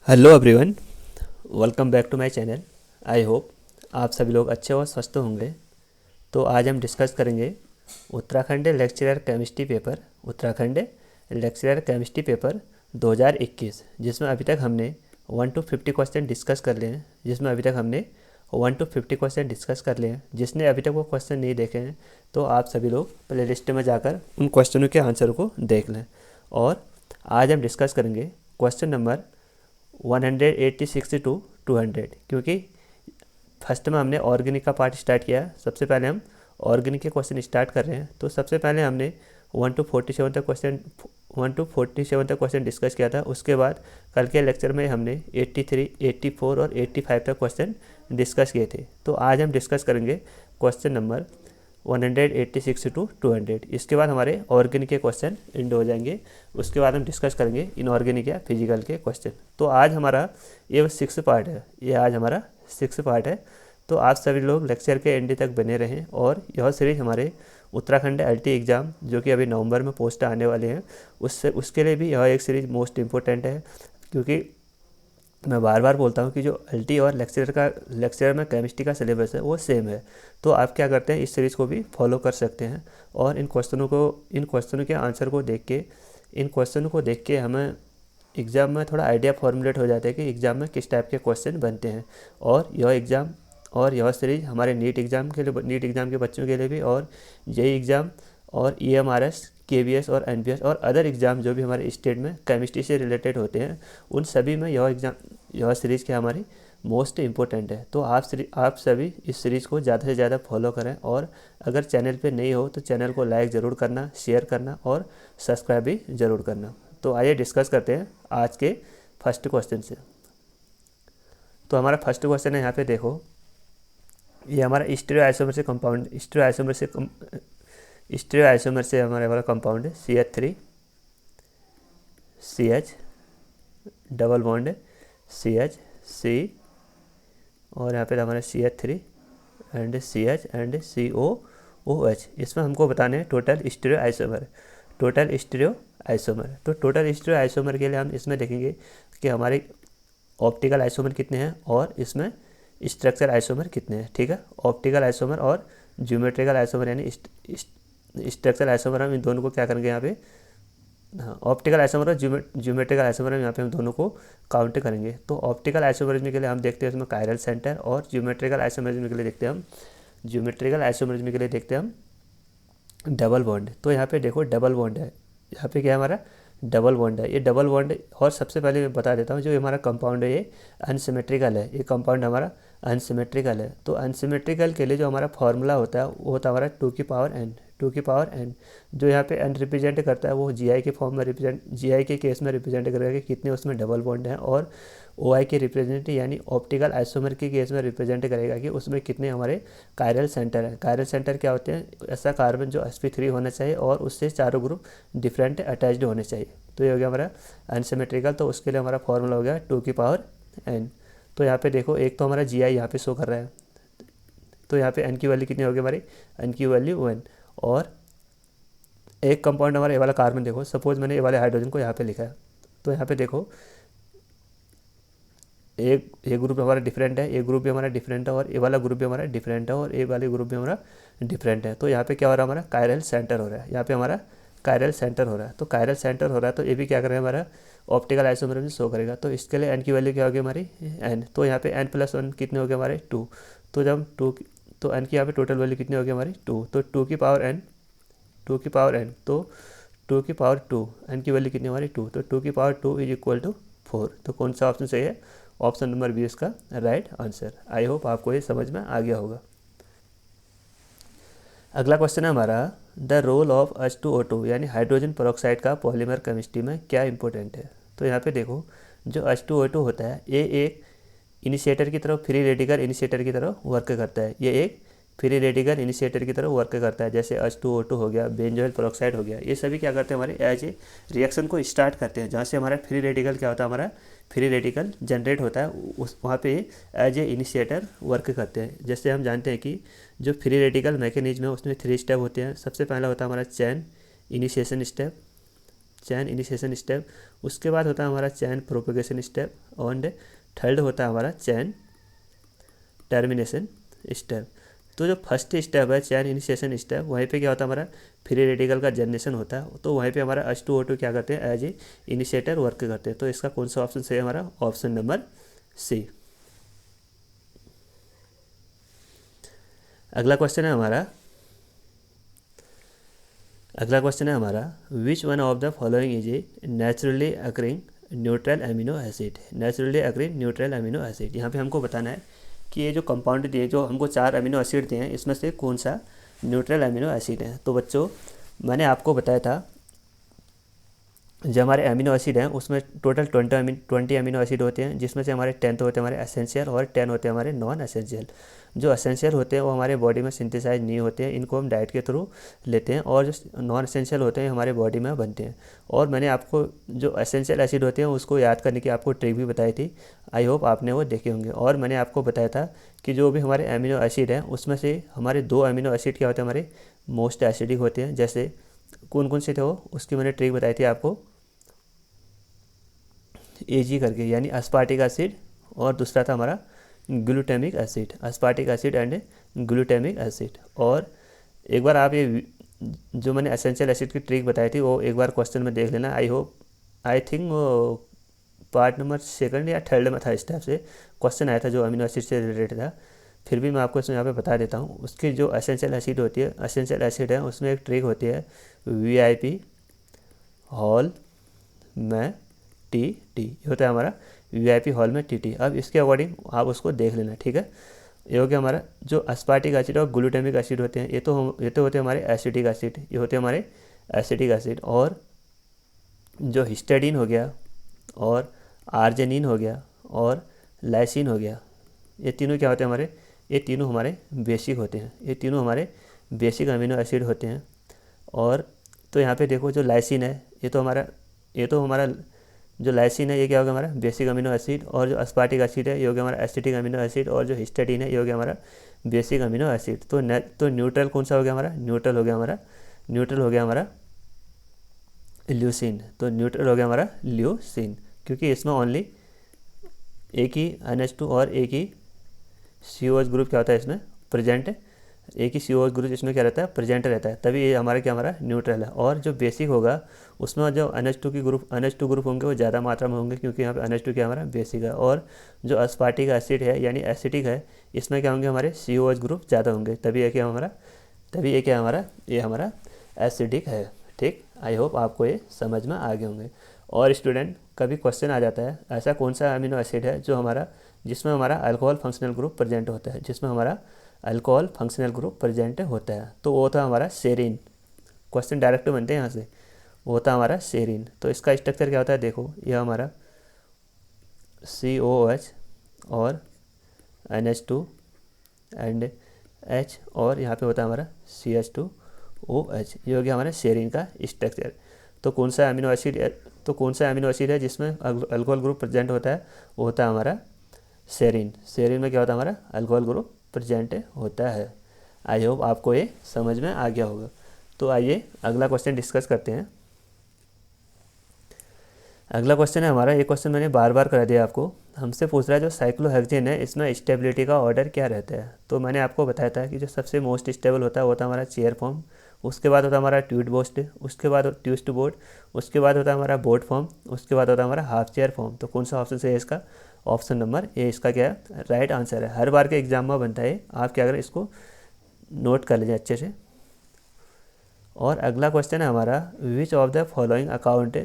Hello everyone, welcome back to my channel. I hope आप सभी लोग अच्छे और स्वस्थ होंगे। तो आज हम डिस्कस करेंगे उत्तराखंड लेक्चरर केमिस्ट्री पेपर 2021, जिसमें अभी तक हमने 1 to 50 क्वेश्चन डिस्कस कर लिए हैं। जिसने अभी तक वो क्वेश्चन नहीं देखे हैं तो आप सभी लोग प्ले लिस्ट में जाकर उन क्वेश्चनों के आंसर को देख लें। और आज हम डिस्कस करेंगे क्वेश्चन नंबर 186 टू 200, क्योंकि फर्स्ट में हमने ऑर्गेनिक का पार्ट स्टार्ट किया। सबसे पहले हम ऑर्गेनिक के क्वेश्चन स्टार्ट कर रहे हैं। तो सबसे पहले हमने 1 to 47 तक क्वेश्चन डिस्कस किया था। उसके बाद कल के लेक्चर में हमने 83, 84 और 85 तक क्वेश्चन डिस्कस किए थे। तो आज हम डिस्कस करेंगे क्वेश्चन नंबर 186 टू 200। इसके बाद हमारे ऑर्गेनिक के क्वेश्चन एंड हो जाएंगे। उसके बाद हम डिस्कस करेंगे इनऑर्गेनिक या फिजिकल के क्वेश्चन। तो आज हमारा ये 6 पार्ट है, तो आप सभी लोग लेक्चर के एंड तक बने रहें। और यह सीरीज हमारे उत्तराखंड LT एग्ज़ाम जो कि अभी नवंबर में पोस्ट आने वाले हैं उसके लिए भी यह एक सीरीज़ मोस्ट इम्पोर्टेंट है, क्योंकि मैं बार बार बोलता हूँ कि जो LT और लेक्चरर में केमिस्ट्री का सिलेबस है वो सेम है। तो आप क्या करते हैं, इस सीरीज़ को भी फॉलो कर सकते हैं। और इन क्वेश्चनों के आंसर को देख के हमें एग्ज़ाम में थोड़ा आइडिया फॉर्मुलेट हो जाता है कि एग्ज़ाम में किस टाइप के क्वेश्चन बनते हैं। और यह सीरीज़ हमारे नीट एग्ज़ाम के बच्चों के लिए भी, और JEE एग्ज़ाम और EMRS, KVS और NBS और अदर एग्ज़ाम जो भी हमारे स्टेट में केमिस्ट्री से रिलेटेड होते हैं, उन सभी में यह सीरीज़ क्या हमारी मोस्ट इम्पोर्टेंट है। तो आप सभी इस सीरीज़ को ज़्यादा से ज़्यादा फॉलो करें। और अगर चैनल पे नहीं हो तो चैनल को लाइक ज़रूर करना, शेयर करना और सब्सक्राइब भी ज़रूर करना। तो आइए डिस्कस करते हैं आज के फर्स्ट क्वेश्चन से। तो हमारा फर्स्ट क्वेश्चन है, यहाँ पे देखो, ये हमारा स्टीरियो से हमारे वाला कंपाउंड है CH3 CH double bond CH C, और यहाँ पे हमारा CH3 and CH and COOH। इसमें हमको बताने हैं टोटल स्टीरियो आइसोमर। तो टोटल स्टीरियो आइसोमर के लिए हम इसमें देखेंगे कि हमारे ऑप्टिकल आइसोमर कितने हैं और इसमें स्ट्रक्चर आइसोमर कितने हैं। ठीक है, ऑप्टिकल आइसोमर और ज्योमेट्रिकल आइसोमर यानी स्ट्रक्चर आइसोमर, हम इन दोनों को क्या करेंगे यहाँ पे, हाँ, ऑप्टिकल आइसोमर और ज्योमेट्रिकल आइसोमर यहाँ पे हम दोनों को काउंट करेंगे। तो ऑप्टिकल आइसोमरिज्म के लिए हम देखते हैं इसमें कायरल सेंटर, और ज्योमेट्रिकल आइसोमरिज्म के लिए देखते हैं हम डबल बॉन्ड। तो यहाँ पे देखो डबल बॉन्ड है, यहाँ पे क्या है हमारा डबल बॉन्ड है, ये डबल बॉन्ड। और सबसे पहले मैं बता देता हूँ, जो हमारा कंपाउंड है ये अनसिमेट्रिकल है, ये कंपाउंड हमारा अनसिमेट्रिकल है। तो अनसिमेट्रिकल के लिए जो हमारा फॉर्मूला होता है वो होता है हमारा 2 की पावर n। जो यहाँ पे n रिप्रेजेंट करता है वो GI के फॉर्म में GI के केस में रिप्रेजेंट करेगा कि कितने उसमें डबल बॉन्ड हैं, और OI के रिप्रेजेंट यानी ऑप्टिकल आइसोमर के केस में रिप्रेजेंट करेगा कि उसमें कितने हमारे कायरल सेंटर हैं। कायरल सेंटर क्या होते हैं, ऐसा कार्बन जो sp3 होना चाहिए और उससे चारों ग्रुप डिफरेंट अटैच्ड होने चाहिए। तो ये हो गया हमारा अनसिमेट्रिकल। तो उसके लिए हमारा फॉर्मूला हो गया 2 की पावर n। तो यहाँ पे देखो, एक तो हमारा GI यहाँ पे शो कर रहा है, तो यहाँ पे n की वैल्यू कितनी होगी हमारी, n की वैल्यू 1। और एक कंपाउंड हमारा ये वाला कार्बन देखो, सपोज मैंने ये वाले हाइड्रोजन को यहाँ पे लिखा है, तो यहाँ पे देखो एक ग्रुप हमारा डिफरेंट है, एक ग्रुप भी हमारा डिफरेंट है, और ये वाला ग्रुप भी हमारा डिफरेंट है, और ये वाले ग्रुप भी हमारा डिफरेंट है। तो यहाँ पे क्या हो रहा है, हमारा कायरल सेंटर हो रहा है, यहाँ पे हमारा कायरल सेंटर हो रहा है। तो कायरल सेंटर हो रहा है तो ये भी क्या करेगा, हमारा ऑप्टिकल आइसोमर में शो करेगा। तो इसके लिए n की वैल्यू क्या होगी हमारी n। तो यहाँ पे n+1 कितने हो गए हमारे 2। तो जब 2, तो n की यहाँ पे टोटल वैल्यू कितनी होगी हमारी 2। तो 2 की पावर n, तो 2 की पावर 2, n की वैल्यू कितनी हमारी 2। तो 2 की पावर 2 इज इक्वल टू 4। तो कौन सा ऑप्शन सही है, ऑप्शन नंबर बी इसका राइट आंसर। आई होप आपको ये समझ में आ गया होगा। अगला क्वेश्चन है हमारा, द रोल ऑफ H2O2 यानी हाइड्रोजन पेरोक्साइड का पॉलीमर केमिस्ट्री में क्या इंपॉर्टेंट है। तो यहाँ पे देखो, जो H2O2 होता है ये एक इनिशिएटर की तरफ, फ्री रेडिकल इनिशिएटर की तरफ वर्क करता है। ये एक फ्री रेडिकल इनिशिएटर की तरफ वर्क करता है, जैसे H2O2 हो गया, बेंजोइल पेरोक्साइड हो गया, ये सभी क्या करते हैं हमारे एज ए रिएक्शन को स्टार्ट करते हैं। जहाँ से हमारा फ्री रेडिकल क्या होता है, हमारा फ्री रेडिकल जनरेट होता है, उस वहाँ पे एज ए इनिशिएटर वर्क करते हैं। जैसे हम जानते हैं कि जो फ्री रेडिकल मैकेनिज्म है उसमें 3 स्टेप होते हैं। सबसे पहला होता है हमारा चैन इनिशिएशन स्टेप, चैन इनिशिएशन स्टेप, उसके बाद होता है हमारा चैन प्रोपेगेशन स्टेप, और थर्ड होता है हमारा चैन टर्मिनेशन स्टेप। तो जो फर्स्ट स्टेप है चैन इनिशिएशन स्टेप, वहीं पे क्या होता है हमारा फ्री रेडिकल का जनरेशन होता है, तो वहीं पे हमारा H2O2 क्या करते हैं एज ए इनिशिएटर वर्क करते हैं। तो इसका कौन सा ऑप्शन सही है हमारा, ऑप्शन नंबर सी। अगला क्वेश्चन है हमारा which one of the following is a naturally occurring neutral amino acid. Naturally occurring neutral amino acid, यहाँ पे हमको बताना है कि ये जो कंपाउंड दिए, जो हमको 4 अमीनो एसिड दिए हैं, इसमें से कौन सा न्यूट्रल अमीनो एसिड है। तो बच्चों मैंने आपको बताया था जो हमारे अमीनो एसिड हैं उसमें टोटल 20 अमीनो एसिड होते हैं, जिसमें से हमारे 10 तो होते हैं हमारे एसेंशियल और 10 होते हैं हमारे नॉन एसेंशियल। जो एसेंशियल होते हैं वो हमारे बॉडी में सिंथेसाइज नहीं होते हैं, इनको हम डाइट के थ्रू लेते हैं, और जो नॉन एसेंशियल होते हैं हमारे बॉडी में बनते हैं। और मैंने आपको जो एसेंशियल एसिड होते हैं उसको याद करने की आपको ट्रिक भी बताई थी, आई होप आपने वो देखे होंगे। और मैंने आपको बताया था कि जो भी हमारे अमीनो एसिड हैं उसमें से हमारे 2 अमीनो एसिड क्या होते हैं हमारे मोस्ट एसिडिक होते हैं। जैसे कौन कौन से थे वो, उसकी मैंने ट्रिक बताई थी आपको, AG करके, यानी अस्पार्टिक एसिड, और दूसरा था हमारा glutamic acid, aspartic acid and glutamic acid. और एक बार आप ये जो मैंने एसेंशियल एसिड की ट्रिक बताई थी वो एक बार क्वेश्चन में देख लेना, आई थिंक वो पार्ट नंबर 2 या 3 में था, इस टाइप से क्वेश्चन आया था जो अमीनो एसिड से रिलेटेड था। फिर भी मैं आपको इसमें यहाँ पे बता देता हूँ। उसकी जो एसेंशियल एसिड होती है, एसेंशियल एसिड है, उसमें एक ट्रिक होती है VIP हॉल में TT, ये होता है हमारा VIP हॉल में TT। अब इसके अकॉर्डिंग आप उसको देख लेना, ठीक है। ये हो गया हमारा जो अस्पार्टिक एसिड और ग्लूटामिक एसिड होते हैं, ये तो होते हैं हमारे एसिटिक एसिड, ये होते हैं हमारे एसिटिक एसिड। और जो हिस्टाडीन हो गया, और आर्जिनिन हो गया, और लाइसिन हो गया, ये तीनों क्या होते हैं हमारे, ये तीनों हमारे बेसिक होते हैं, ये तीनों हमारे बेसिक अमीनो एसिड होते हैं। और तो यहाँ पे देखो जो लाइसिन है ये तो हमारा जो लाइसिन है ये क्या होगा हमारा बेसिक अमीनो एसिड, और जो अस्पार्टिक एसिड है ये हो गया हमारा एसिटिक अमीनो एसिड, और जो हिस्टाडीन है ये हो गया हमारा बेसिक अमीनो एसिड। तो न्यूट्रल कौन सा हो गया हमारा, न्यूट्रल हो गया हमारा ल्यूसिन। तो न्यूट्रल हो गया हमारा ल्यूसिन, क्योंकि इसमें ओनली एक ही NH2 और एक ही COH ग्रुप क्या होता है इसमें प्रेजेंट है, एक ही COH ग्रुप इसमें क्या रहता है प्रेजेंट रहता है, तभी ये हमारा न्यूट्रल है। और जो बेसिक होगा उसमें जो NH2 ग्रुप होंगे वो ज़्यादा मात्रा में होंगे, क्योंकि यहाँ पे NH2 क्या हमारा बेसिक है। और जो अस्पार्टिक एसिड है यानी एसिटिक है, इसमें क्या होंगे हमारे COH ग्रुप ज़्यादा होंगे, तभी ये हमारा एसिडिक है, ठीक। आई होप आपको ये समझ में आ गए होंगे। और स्टूडेंट कभी क्वेश्चन आ जाता है ऐसा कौन सा अमीनो एसिड है जिसमें हमारा अल्कोहल फंक्शनल ग्रुप प्रेजेंट होता है, तो वो होता है हमारा सेरीन। क्वेश्चन डायरेक्ट बनते हैं यहाँ से, वो होता है हमारा सेरीन। तो इसका स्ट्रक्चर क्या होता है, देखो यह हमारा COH और NH2 एंड H, और यहाँ पे होता है हमारा CH2OH, ये हो गया हमारे सेरीन का स्ट्रक्चर। तो कौन सा अमीनो एसिड है जिसमें अल्कोहल ग्रुप प्रेजेंट होता है, वो होता है हमारा सेरीन। सेरीन में क्या होता है हमारा अल्कोहल ग्रुप प्रेजेंट होता है। आई होप आपको ये समझ में आ गया होगा। तो आइए अगला क्वेश्चन डिस्कस करते हैं। अगला क्वेश्चन है हमारा, ये क्वेश्चन मैंने बार बार करा दिया आपको, हमसे पूछ रहा है जो साइक्लोहेक्सेन है इसमें स्टेबिलिटी का ऑर्डर क्या रहता है। तो मैंने आपको बताया था कि जो सबसे मोस्ट स्टेबल होता है वो होता है हमारा चेयर फॉर्म, उसके बाद होता है हमारा उसके बाद ट्विस्ट बोर्ड, उसके बाद होता है हमारा बोर्ड फॉर्म, उसके बाद होता है हमारा हाफ चेयर फॉर्म। तो कौन सा ऑप्शन सही है इसका, ऑप्शन नंबर ए इसका क्या है राइट आंसर है। हर बार के एग्जाम में बनता है, आप क्या करें इसको नोट कर लीजिए अच्छे से। और अगला क्वेश्चन है हमारा, which of the following account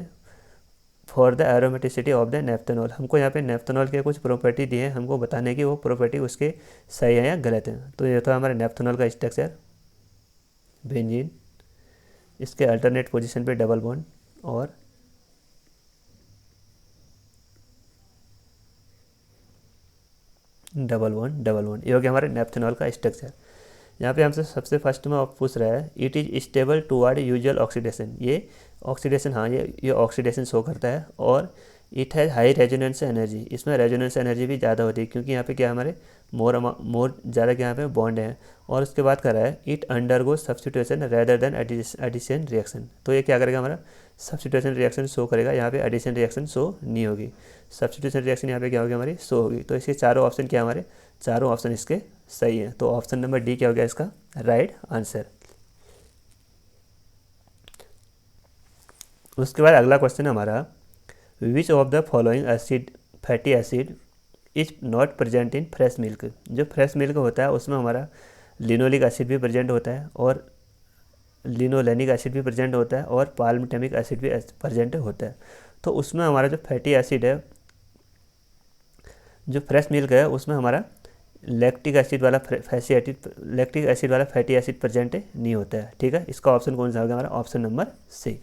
for the aromaticity of the naphthenol. हमको यहाँ पे नेफ्थेनॉल के कुछ प्रॉपर्टी दिए हैं, हमको बताने की वो प्रॉपर्टी उसके सही है या गलत है। तो ये था हमारे नेफ्थेनॉल का स्ट्रक्चर, बेंजीन, इसके अल्टरनेट पोजीशन पे डबल बॉन्ड, और डबल बॉन्ड, ये हो गया हमारे नेफ्थेनॉल का स्ट्रक्चर। यहाँ पे हमसे सबसे फर्स्ट में पूछ रहा है, it is stable toward usual oxidation. ये ऑक्सीडेशन, हाँ ये ऑक्सीडेशन शो करता है, और it has high resonance energy, इसमें रेजोनेंस एनर्जी भी ज़्यादा होती है क्योंकि यहाँ पे क्या हमारे मोर ज़्यादा क्या यहाँ पे बॉन्ड है। और उसके बाद कर रहा है it undergo substitution rather than addition reaction, तो ये क्या करेगा हमारा सब्स्टिट्यूशन रिएक्शन शो करेगा, यहाँ पे एडिशन रिएक्शन शो नहीं होगी, सब्स्टिट्यूशन रिएक्शन यहाँ पे क्या होगी हमारी शो होगी। तो इसके चारों ऑप्शन क्या हमारे चारों ऑप्शन इसके सही हैं, तो ऑप्शन नंबर डी क्या हो गया इसका राइट आंसर। उसके बाद अगला क्वेश्चन है हमारा which of the following acid fatty acid is not present in fresh milk. जो फ्रेश मिल्क होता है उसमें हमारा लिनोलिक एसिड भी प्रेजेंट होता है और लिनोलेनिक एसिड भी प्रेजेंट होता है और पाल्मिटमिक एसिड भी प्रेजेंट होता है। तो उसमें हमारा जो फैटी एसिड है जो फ्रेश मिल्क है उसमें हमारा लैक्टिक एसिड वाला फैटी एसिड प्रेजेंट नहीं होता है, ठीक है। इसका ऑप्शन कौन सा होगा हमारा ऑप्शन नंबर सी।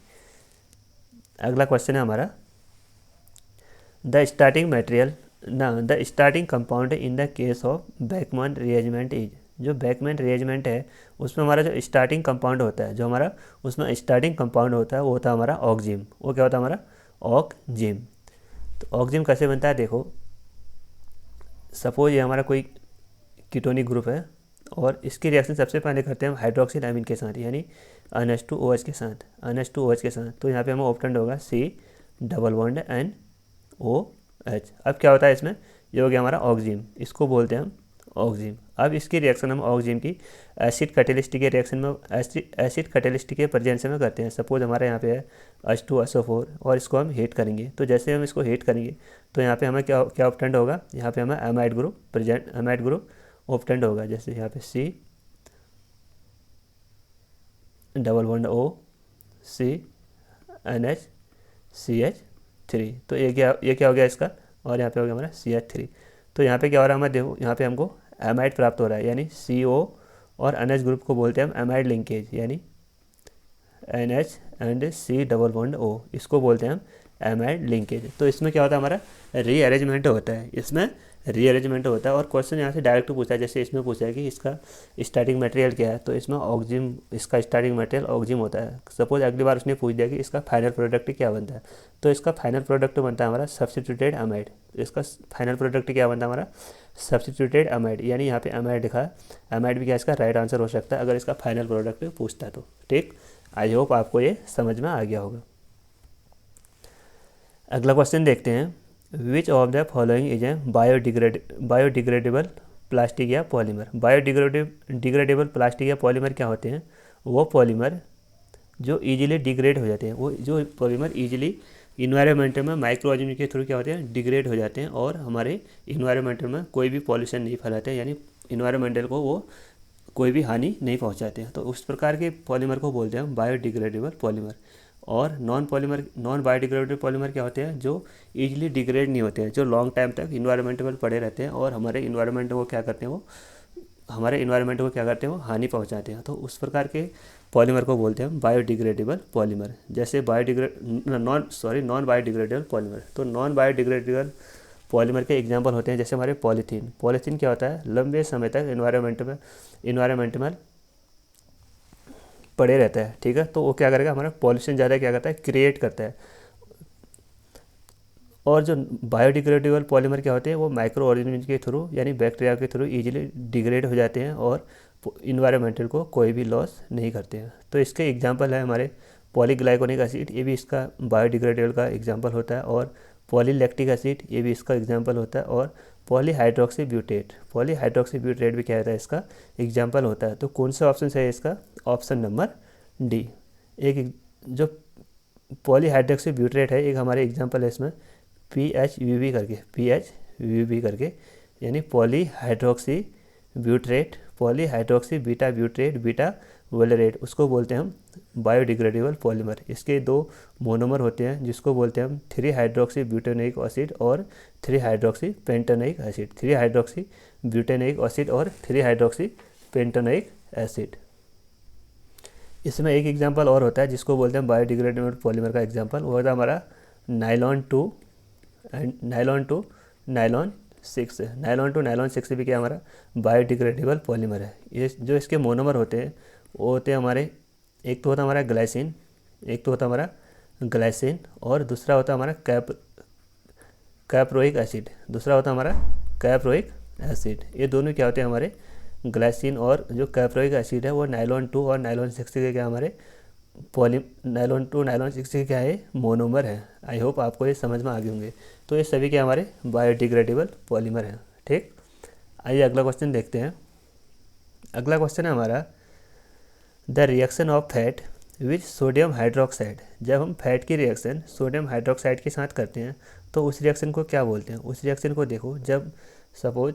अगला क्वेश्चन है हमारा the starting compound in the case of Beckmann रिएजमेंट is. जो बेकमैन रिएजमेंट है उसमें हमारा जो स्टार्टिंग कंपाउंड होता है, जो हमारा उसमें स्टार्टिंग कंपाउंड होता है वो होता है हमारा ऑक्जिम। वो क्या होता है हमारा ऑक्जिम। तो ऑक्जिम कैसे बनता है देखो, सपोज ये हमारा कोई कीटोनिक ग्रुप है और इसकी रिएक्शन सबसे पहले करते हैं हम हाइड्रोक्सिल अमीन के साथ यानी NH2OH के साथ, NH2OH के साथ। तो यहाँ पे हमें ऑप्टेंड होगा C+NOH। अब क्या होता है इसमें, ये हो गया हमारा ऑक्जिम, इसको बोलते हैं हम ऑक्जिम। अब इसकी रिएक्शन हम ऑक्जिम की एसिड कैटेलिस्ट के रिएक्शन में एसिड कैटेलिस्ट के प्रेजेंस में करते हैं। सपोज हमारे यहाँ पे है H2SO4 और इसको हम हीट करेंगे। तो जैसे हम इसको हीट करेंगे तो यहाँ पे हमें क्या ऑप्टेंड होगा, यहाँ पे हमें एमाइड ग्रुप ऑप्टेंड होगा। जैसे यहाँ पे C+O CNH3। तो ये क्या हो गया इसका, और यहाँ पे हो गया हमारा CH3। तो यहाँ पे क्या हो रहा है हमें देखो, यहाँ पे हमको एमाइड प्राप्त हो रहा है यानी CO और NH ग्रुप को बोलते हैं हम एमाइड लिंकेज यानी NH एंड C+O, इसको बोलते हैं हम एमाइड लिंकेज। तो इसमें क्या होता है हमारा रीअरेंजमेंट होता है, इसमें रीअरेंजमेंट होता है। और क्वेश्चन यहाँ से डायरेक्ट पूछा है, जैसे इसमें पूछा है कि इसका स्टार्टिंग मटेरियल क्या है, तो इसमें ऑक्जिम, इसका स्टार्टिंग मटेरियल ऑक्जिम होता है। सपोज अगली बार उसने पूछ दिया कि इसका फाइनल प्रोडक्ट क्या बनता है, तो इसका फाइनल प्रोडक्ट बनता है हमारा सब्स्टिट्यूटेड अमाइड। इसका फाइनल प्रोडक्ट क्या बनता है हमारा सब्स्टिट्यूटेड अमाइड, यानी यहाँ पे अमाइड लिखा है, अमाइड भी क्या इसका राइट आंसर हो सकता है अगर इसका फाइनल प्रोडक्ट पूछता है तो। ठीक, आई होप आपको ये समझ में आ गया होगा। अगला क्वेश्चन देखते हैं विच of the following is a biodegradable plastic या पॉलीमर। बायोडिग्रेडेबल प्लास्टिक या पॉलीमर क्या होते हैं, वो पॉलीमर जो इजीली डिग्रेड हो जाते हैं, वो जो पॉलीमर इजीली इन्वायरमेंट में माइक्रो ऑर्गेनिज्म के थ्रू क्या होते हैं डिग्रेड हो जाते हैं और हमारे इन्वायरमेंट में कोई भी पॉल्यूशन नहीं फैलाते हैं, यानी इन्वायरमेंटल को वो कोई भी हानि नहीं पहुंचाते हैं। तो उस प्रकार के पॉलीमर को बोलते हैं हम बायोडिग्रेडेबल पॉलीमर। और नॉन बायोडिग्रेडेबल पॉलीमर क्या होते हैं, जो इजीली डिग्रेड नहीं होते हैं, जो लॉन्ग टाइम तक इन्वायरमेंट में पड़े रहते हैं और हमारे इन्वायरमेंट को क्या करते हैं वो हानि पहुंचाते हैं। तो उस प्रकार के पॉलीमर को बोलते हैं हम बायोडिग्रेडेबल पॉलीमर। जैसे नॉन बायोडिग्रेडेबल पॉलीमर। तो नॉन बायोडिग्रेडेबल पॉलीमर के एग्जाम्पल होते हैं जैसे हमारे पॉलीथीन क्या होता है, लंबे समय तक इन्वायरमेंट में पड़े रहता है, ठीक है। तो वो क्या करेगा, हमारा पॉल्यूशन ज़्यादा क्या करता है क्रिएट करता है। और जो बायोडिग्रेडेबल पॉलीमर क्या होते हैं, वो माइक्रो ऑर्गेनिज्म के थ्रू यानी बैक्टीरिया के थ्रू इजीली डिग्रेड हो जाते हैं और इन्वायरमेंटल को कोई भी लॉस नहीं करते हैं। तो इसके एग्जांपल है हमारे पॉलीग्लाइकोनिक एसिड, ये भी इसका बायोडिग्रेडेबल का एग्जांपल होता है, और पॉलीलैक्टिक एसिड ये भी इसका एग्जांपल होता है, और पॉलीहाइड्रोक्सी ब्यूटेट भी क्या होता है इसका एग्जांपल होता है। तो कौन सा ऑप्शन है इसका, ऑप्शन नंबर डी। एक जो पॉलीहाइड्रोक्सी ब्यूटेट है एक हमारे एग्जांपल है इसमें PHVB करके यानी पॉलीहाइड्रोक्सी बीटा ब्यूट्रेट बीटा वोलेरेट, उसको बोलते हैं हम बायोडिग्रेडेबल पॉलीमर। इसके दो मोनोमर होते हैं जिसको बोलते हैं हम 3-हाइड्रोक्सी ब्यूटेनोइक एसिड और 3-हाइड्रोक्सी पेंटेनोइक एसिड, 3-हाइड्रोक्सी ब्यूटेनोइक एसिड और 3-हाइड्रोक्सी पेंटेनोइक एसिड। इसमें एक एग्जांपल और होता है जिसको बोलते हैं बायोडिग्रेडेबल पॉलीमर का एग्जांपल, वो होता है हमारा नायलॉन टू नायलॉन 6 भी क्या हमारा बायोडिग्रेडेबल पॉलीमर है। ये जो इसके मोनोमर होते हैं वो होते हैं हमारे, एक तो होता है हमारा ग्लाइसिन और दूसरा होता है हमारा कैप्रोइक एसिड, दूसरा होता है हमारा कैप्रोइक एसिड। ये दोनों क्या होते हैं हमारे ग्लाइसिन, और जो कैप्रोइक एसिड है वो नाइलॉन 2 और नाइलॉन 6 के क्या हमारे नाइलॉन 2 नाइलॉन 6 के क्या है मोनोमर है। आई होप आपको ये समझ में आ गए होंगे। तो ये सभी के हमारे बायोडिग्रेडेबल पॉलीमर हैं। ठीक, आइए अगला क्वेश्चन देखते हैं। अगला क्वेश्चन है हमारा the reaction of fat which sodium hydroxide. जब हम फैट की रिएक्शन सोडियम हाइड्रोक्साइड के साथ करते हैं तो उस रिएक्शन को क्या बोलते हैं। उस रिएक्शन को देखो, जब सपोज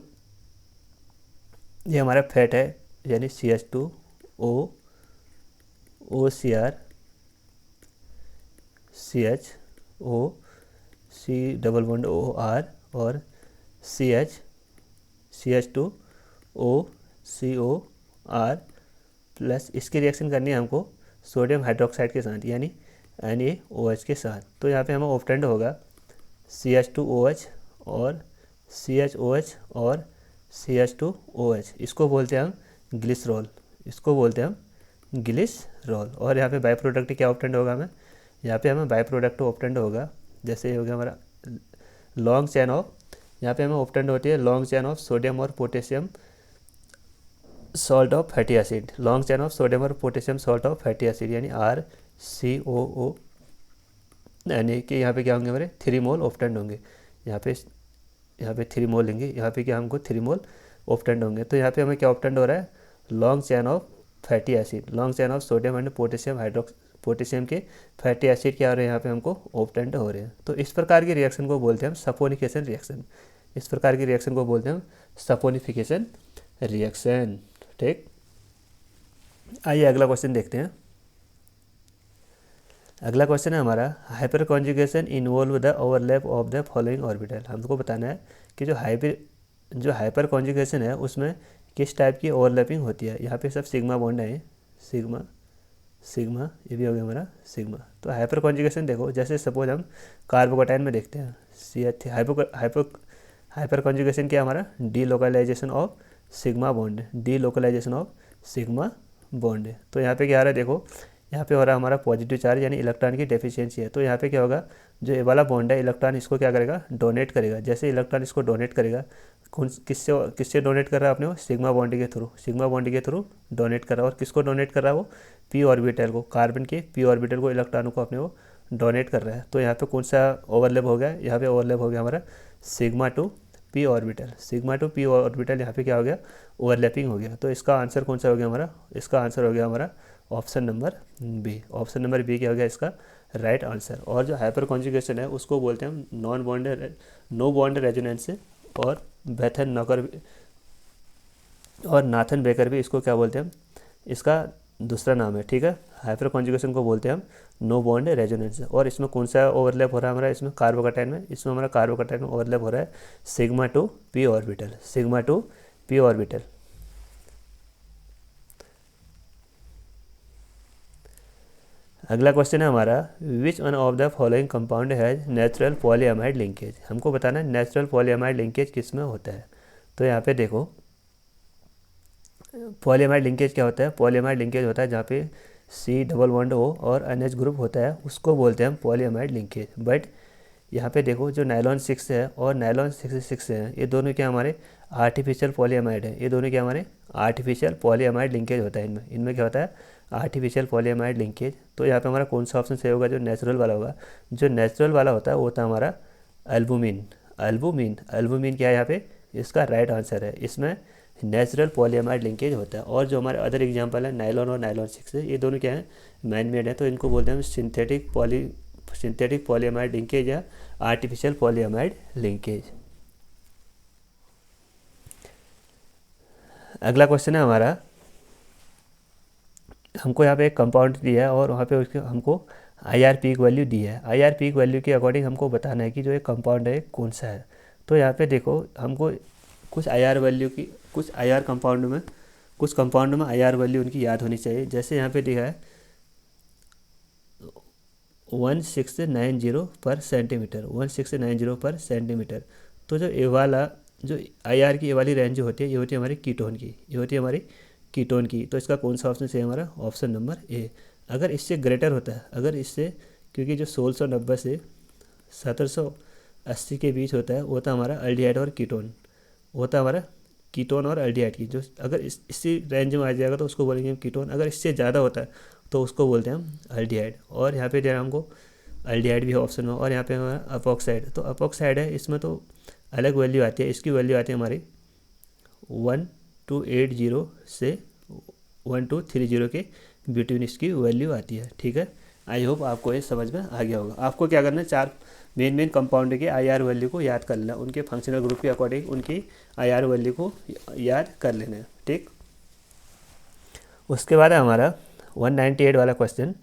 ये हमारा फैट है यानी CH2O OCr CHO C double bond OR और CH2O COR प्लस इसकी रिएक्शन करनी है हमको सोडियम हाइड्रोक्साइड के साथ यानी NaOH के साथ। तो यहाँ पे हमें ऑप्टेंड होगा CH2OH और CHOH और CH2OH। इसको बोलते हैं हम ग्लिसरॉल, इसको बोलते हैं हम ग्लिसरॉल। और यहाँ पे बाई प्रोडक्ट क्या ऑप्टेंड होगा हमें, यहाँ पे हमें बाई प्रोडक्ट ऑप्टेंड होगा जैसे ये हो गया हमारा लॉन्ग चेन ऑफ, यहाँ पे हमें ऑप्टेंड होती है लॉन्ग चेन ऑफ सोडियम और potassium salt of fatty acid, long chain of sodium और potassium salt of fatty acid यानी RCOO, यानी कि यहाँ पे क्या होंगे हमारे 3 मोल ऑप्टेंड होंगे। यहाँ पे 3 मोल लेंगे, यहाँ पे क्या हमको 3 मोल ऑप्टेंड होंगे। तो यहाँ पे हमें क्या ऑप्टेंड हो रहा है long chain of fatty acid, long chain of sodium and potassium के फैटी एसिड क्या हो रहे हैं यहाँ पे हमको ऑप्टेंड हो रहे हैं। तो इस प्रकार की रिएक्शन को बोलते हैं हम सपोनिफिकेशन रिएक्शन, इस प्रकार की रिएक्शन को बोलते हैं हम सपोनिफिकेशन रिएक्शन। ठीक, आइए अगला क्वेश्चन देखते हैं। अगला क्वेश्चन है हमारा hyper conjugation involve the overlap of the following orbital. हमको बताना है कि जो हाइपर कॉन्जुगेशन है उसमें किस टाइप की ओवरलैपिंग होती है। यहाँ पे सब सिग्मा बॉन्ड है, सिग्मा ये भी हो गया हमारा सिग्मा। तो हाइपर कॉन्जुगेशन देखो, जैसे सपोज हम कार्बोकेटाइन में देखते हैं CH हाइपर कॉन्जुगेशन क्या हमारा delocalisation of sigma bond, delocalisation of sigma bond है। तो यहाँ पे क्या आ रहा है देखो, यहाँ पे हो रहा है हमारा पॉजिटिव चार्ज यानी इलेक्ट्रॉन की डेफिशिएंसी है। तो यहाँ पे क्या होगा, जो ये वाला बॉन्ड है इलेक्ट्रॉन इसको क्या करेगा डोनेट करेगा। जैसे इलेक्ट्रॉन इसको डोनेट करेगा, किससे डोनेट कर रहा है अपने वो सिग्मा बॉन्ड के थ्रू, सिग्मा बॉन्ड के थ्रू डोनेट कर रहा है। और किसको डोनेट कर रहा है वो p ऑर्बिटल को, कार्बन के p ऑर्बिटल को, इलेक्ट्रॉन को अपने वो डोनेट कर रहा है। तो यहाँ पे कौन सा ओवरलैप हो गया, यहाँ पे ओवरलैप हो गया हमारा sigma two p orbital, sigma two p orbital यहाँ पे क्या हो गया ओवरलैपिंग हो गया। तो इसका आंसर कौन सा हो गया हमारा, इसका आंसर हो गया हमारा option number B. Option number B क्या हो गया इसका राइट आंसर। और जो हाइपर कॉन्जुगेशन है उसको बोलते हैं हम नो बॉन्ड रेजोनेंस, और बेथन नॉकर और नाथन बेकर भी इसको क्या बोलते हैं, इसका दूसरा नाम है। ठीक है, हाइपर कॉन्जुगेशन को बोलते हैं हम नो बॉन्ड रेजोनेंस। और इसमें कौन सा ओवरलैप हो रहा है हमारा, इसमें कार्बोकेटाइन में, इसमें हमारा कार्बोकेटाइन में ओवरलैप हो रहा है sigma two p orbital, sigma two p orbital. अगला क्वेश्चन है हमारा which one of the following compound has natural polyamide linkage. हमको बताना है नेचुरल पॉलीअमाइड लिंकेज किस में होता है। तो यहाँ पे देखो पॉलीअमाइड लिंकेज क्या होता है, पॉलीअमाइड लिंकेज होता है जहाँ पे C डबल बॉन्ड O और NH ग्रुप होता है, उसको बोलते हैं हम पॉलीअमाइड लिंकेज। बट यहाँ पे देखो जो नाइलॉन 6 है और नाइलॉन 66 है, ये दोनों क्या हमारे आर्टिफिशियल पॉलीअमाइड है, ये दोनों क्या हमारे आर्टिफिशियल पॉलीअमाइड लिंकेज होता है। इनमें क्या होता है आर्टिफिशियल पॉलीअमाइड लिंकेज। तो यहाँ पे हमारा कौन सा ऑप्शन सही होगा, जो नेचुरल वाला होगा। जो नेचुरल वाला होता है वो होता है हमारा एल्बुमिन, एल्बुमिन क्या है यहाँ पे इसका राइट आंसर है। इसमें नेचुरल पॉलीअमाइड लिंकेज होता है। और जो हमारे अदर एग्जांपल है नाइलॉन और नाइलॉन 6 ये दोनों क्या है मैन मेड है, तो इनको बोलते हैं सिंथेटिक पॉलीअमाइड लिंकेज या आर्टिफिशियल पॉलीअमाइड लिंकेज। अगला क्वेश्चन है हमारा, हमको यहाँ पे एक कंपाउंड दिया है और वहाँ पे उसके हमको IR पीक वैल्यू दी है। IR पीक वैल्यू के अकॉर्डिंग हमको बताना है कि जो एक कंपाउंड है कौन सा है। तो यहाँ पे देखो हमको कुछ IR वैल्यू की, कुछ कंपाउंड में IR वैल्यू उनकी याद होनी चाहिए। जैसे यहाँ पे दिया है 1690 पर सेंटीमीटर, 1690 पर सेंटीमीटर। तो जो ये वाला जो IR की ये वाली रेंज होती है, ये होती है हमारी कीटोन की, ये होती है हमारी कीटोन की। तो इसका कौन सा ऑप्शन सही है हमारा ऑप्शन नंबर ए। अगर इससे ग्रेटर होता है, अगर इससे, क्योंकि जो 1690 से 80 के बीच होता है, वो होता है हमारा अल्डिहाइड और कीटोन, होता है हमारा कीटोन और अल्डिहाइड की। जो अगर इसी रेंज में आ जाएगा तो उसको बोलेंगे हम कीटोन, अगर इससे ज़्यादा होता है तो उसको बोलते हैं हम अल्डिहाइड। और यहाँ पे जो है हमको अल्डिहाइड भी है ऑप्शन में, और यहाँ पे हमारा अपोक्साइड, तो अपोक्साइड है, इसमें तो अलग वैल्यू आती है, इसकी वैल्यू आती है हमारी 1280 से 1230 के बिटवीन इसकी वैल्यू आती है। ठीक है, आई होप आपको ये समझ में आ गया होगा। आपको क्या करना है, 4 मेन कंपाउंड के IR वैल्यू को याद कर लेना, उनके फंक्शनल ग्रुप के अकॉर्डिंग उनकी IR वैल्यू को याद कर लेना है। ठीक, उसके बाद है हमारा 198 वाला question,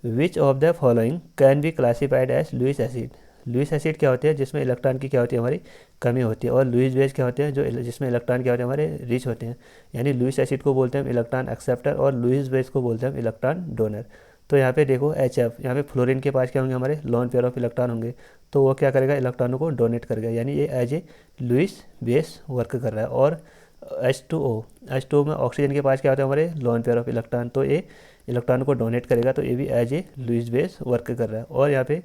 which of the following can be classified as Lewis acid. Lewis acid क्या होते हैं, जिसमें इलेक्ट्रॉन की क्या होती है, हमारी कमी होती है, और लुईस बेस क्या होते हैं, जो जिसमें इलेक्ट्रॉन क्या होते हैं, हमारे रिच होते हैं। यानी लुईस एसिड को बोलते हैं हम इलेक्ट्रॉन एक्सेप्टर, और लुईस बेस को बोलते हैं हम इलेक्ट्रॉन डोनर। तो यहाँ पे देखो HF, यहाँ पे फ्लोरीन के पास क्या होंगे, हमारे लोन पेयर ऑफ इलेक्ट्रॉन होंगे, तो वो क्या करेगा, इलेक्ट्रॉनों को डोनेट करेगा, यानी ये as a Lewis base work कर रहा है। और H2O में ऑक्सीजन के पास क्या होता है, हमारे लोन पेयर ऑफ इलेक्ट्रॉन, तो ये इलेक्ट्रॉन को डोनेट करेगा, तो ये भी as a Lewis base work कर रहा है। और यहाँ पे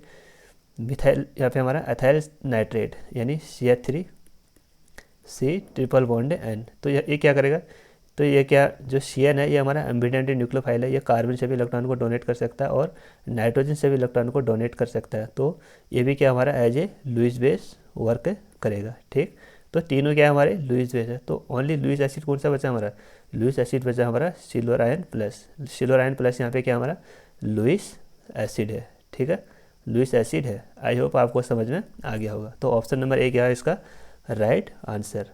मिथाइल, यहाँ पे हमारा एथाइल नाइट्रेट यानी CH3C ट्रिपल बॉन्ड N, तो ये क्या करेगा, तो ये क्या, जो CN है ये हमारा एम्बिडेंट न्यूक्लियोफाइल है, ये कार्बन से भी इलेक्ट्रॉन को डोनेट कर सकता है और नाइट्रोजन से भी इलेक्ट्रॉन को डोनेट कर सकता है, तो ये भी क्या हमारा as a Lewis base work करेगा। ठीक, तो तीनों क्या हमारे लुईस बेस है। तो ओनली लुईस एसिड कौन सा बचा हमारा, लुईस एसिड बचा हमारा silver ion plus. Silver ion plus यहाँ पे क्या हमारा लुईस एसिड है। ठीक है, लुईस एसिड है। आई होप आपको समझ में आ गया होगा। तो ऑप्शन नंबर A क्या है इसका राइट आंसर।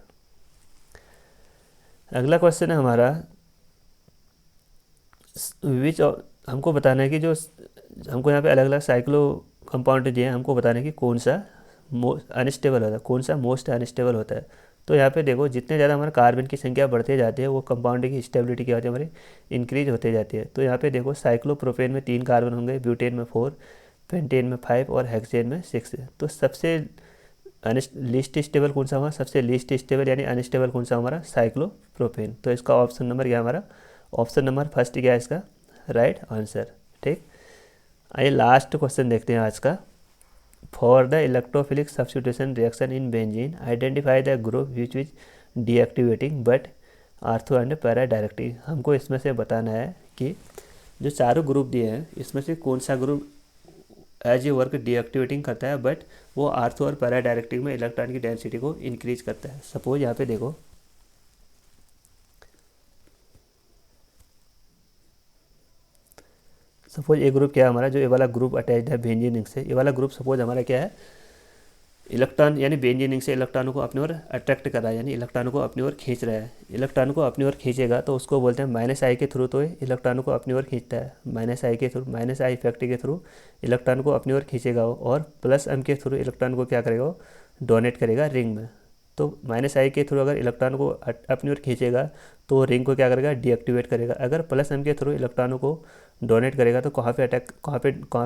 अगला क्वेश्चन है हमारा, विच, हमको बताना है कि जो हमको यहाँ पे अलग अलग साइक्लो कंपाउंड दिए हैं, हमको बताना है कि कौन सा अनस्टेबल होता है, कौन सा मोस्ट अनस्टेबल होता है। तो यहाँ पे देखो, जितने ज़्यादा हमारे कार्बन की संख्या बढ़ते जाती है, वो कंपाउंड की स्टेबिलिटी क्या होती है, हमारी इंक्रीज होते जाती है। तो यहाँ पे देखो, साइक्लोप्रोपेन में 3 कार्बन होंगे, ब्यूटेन में 4, पेंटेन में 5 और हेक्सेन में 6 है। तो सबसे लीस्ट स्टेबल कौन सा हुआ, सबसे लीस्ट स्टेबल यानी अनस्टेबल कौन सा हमारा साइक्लोप्रोपेन। तो इसका ऑप्शन नंबर क्या हमारा, ऑप्शन नंबर फर्स्ट क्या है इसका राइट आंसर। ठीक, आइए लास्ट क्वेश्चन देखते हैं आज का। For the electrophilic substitution reaction in benzene identify the group which is deactivating but ortho and para directive. हमको इसमें से बताना है कि जो चारों ग्रुप दिए हैं, इसमें से कौन सा group as a work deactivating करता है बट वो आर्थो और पैरा डायरेक्टिव में इलेक्ट्रॉन की डेंसिटी को इंक्रीज करता है। सपोज यहाँ पे देखो, सपोज ये ग्रुप क्या है हमारा, जो ये वाला ग्रुप अटैच्ड है बेंजीन रिंग से, ये वाला ग्रुप सपोज हमारा क्या है, इलेक्ट्रॉन यानी बेंजीन रिंग से इलेक्ट्रॉनों को अपनी ओर अट्रैक्ट कर रहा है, यानी इलेक्ट्रॉनों को अपनी ओर खींच रहा है। इलेक्ट्रॉन को अपनी ओर खींचेगा तो उसको बोलते हैं -I के थ्रू, तो इलेक्ट्रॉनों को अपनी ओर खींचता है -I के थ्रू, -I इफेक्ट के थ्रू इलेक्ट्रॉन को अपनी ओर खींचेगा वो, और +M के थ्रू इलेक्ट्रॉन को क्या करेगा, वो डोनेट करेगा रिंग में। तो -I के थ्रू अगर इलेक्ट्रॉन को अपनी ओर खींचेगा तो रिंग को क्या करेगा, डीएक्टिवेट करेगा। अगर +M के थ्रू इलेक्ट्रॉनों को डोनेट करेगा तो कहाँ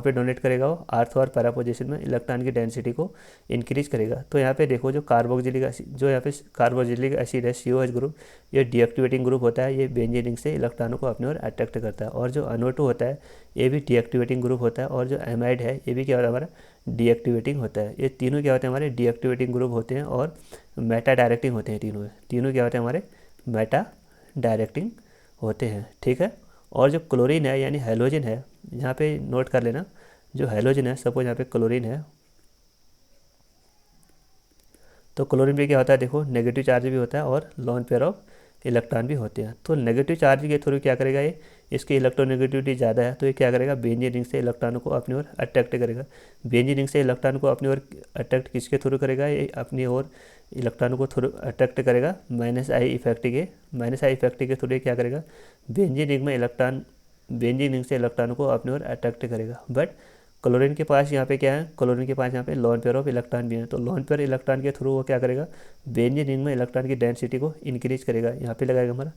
पे डोनेट करेगा, वो आर्थ और पैरा पोजीशन में इलेक्ट्रॉन की डेंसिटी को इंक्रीज करेगा। तो यहाँ पे देखो, जो कार्बोक्सिलिक एसिड, जो यहाँ पे कार्बोक्सिलिक एसिड है COH ग्रुप, ये डीएक्टिवेटिंग ग्रुप होता है, ये बेंजीन रिंग से इलेक्ट्रॉनों को अपनी ओर अट्रैक्ट करता है। और जो NO2 होता है ये भी डीएक्टिवेटिंग ग्रुप होता है, और जो एमाइड है ये भी क्या होता है हमारा डीएक्टिवेटिंग होता है। ये तीनों क्या होते हैं, हमारे डीएक्टिवेटिंग ग्रुप होते हैं और मेटा डायरेक्टिंग होते हैं। तीनों क्या होते हैं, हमारे मेटा डायरेक्टिंग होते हैं। ठीक है, और जो क्लोरीन है यानी हेलोजन है, यहाँ पे नोट कर लेना, जो हेलोजन है, सपोज यहाँ पे क्लोरीन है, तो क्लोरीन पे क्या होता है, देखो नेगेटिव चार्ज भी होता है और लोन पेयर ऑफ इलेक्ट्रॉन भी होते हैं। तो नेगेटिव चार्ज के थ्रू क्या करेगा, ये इसकी इलेक्ट्रोनेगेटिविटी ज़्यादा है, तो ये क्या करेगा, बेंजीन रिंग से इलेक्ट्रॉनों को अपनी ओर अट्रैक्ट करेगा। बेंजीन रिंग से इलेक्ट्रॉन को अपनी ओर अट्रैक्ट किसके थ्रू करेगा, ये अपनी ओर इलेक्ट्रॉनों को थ्रू अट्रैक्ट करेगा -I इफेक्ट के थ्रू ये क्या करेगा, बेंजीन रिंग से इलेक्ट्रॉनों को अपनी ओर अट्रैक्ट करेगा। बट क्लोरीन के पास यहाँ पे क्या है, क्लोरीन के पास यहाँ पे लोन पेयर ऑफ इलेक्ट्रॉन भी है, तो लोन पेयर इलेक्ट्रॉन के थ्रू वो क्या करेगा, बेंजीन रिंग में इलेक्ट्रॉन की डेंसिटी को इंक्रीज करेगा। यहाँ पे लगाएगा हमारा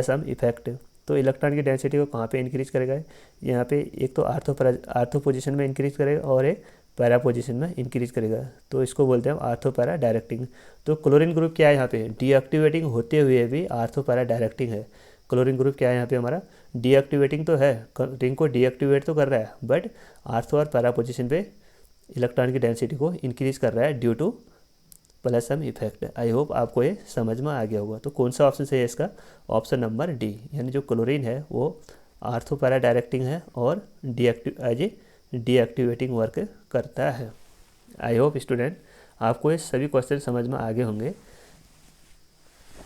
+M इफेक्ट, तो इलेक्ट्रॉन की डेंसिटी को कहाँ पे इंक्रीज करेगा, यहाँ पे एक तो आर्थो पोजीशन में इंक्रीज करेगा और एक पैरा पोजीशन में इंक्रीज करेगा। तो इसको बोलते हैं आर्थो पैरा डायरेक्टिंग। तो क्लोरीन ग्रुप क्या है, यहाँ पे डीएक्टिवेटिंग होते हुए भी आर्थो पैरा डायरेक्टिंग है। क्लोरीन ग्रुप क्या है, यहाँ पे हमारा डीएक्टिवेटिंग तो है, रिंग को डीएक्टिवेट तो कर रहा है, बट आर्थो और पैरा पोजीशन पे इलेक्ट्रॉन की डेंसिटी को इंक्रीज कर रहा है due to plus some effect. I hope आपको ये समझ में आ गया होगा। तो कौन सा ऑप्शन सही है इसका? ऑप्शन नंबर डी, यानी जो क्लोरीन है वो आर्थो पैरा डायरेक्टिंग है और डीएक्टिवेटिंग वर्क करता है। आई होप स्टूडेंट आपको ये सभी क्वेश्चन समझ में आ गए होंगे।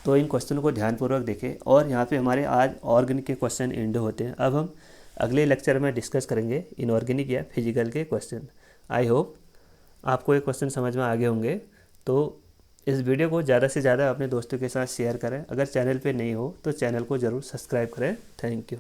तो इन क्वेश्चनों को ध्यानपूर्वक देखें और यहाँ पे हमारे आज ऑर्गेनिक के क्वेश्चन एंड होते हैं। अब हम अगले लेक्चर में डिस्कस करेंगे इनऑर्गेनिक या फिजिकल के क्वेश्चन। आई होप आपको ये क्वेश्चन समझ में आ गए होंगे। तो इस वीडियो को ज़्यादा से ज़्यादा अपने दोस्तों के साथ शेयर करें। अगर चैनल पे नहीं हो तो चैनल को ज़रूर सब्सक्राइब करें। Thank you.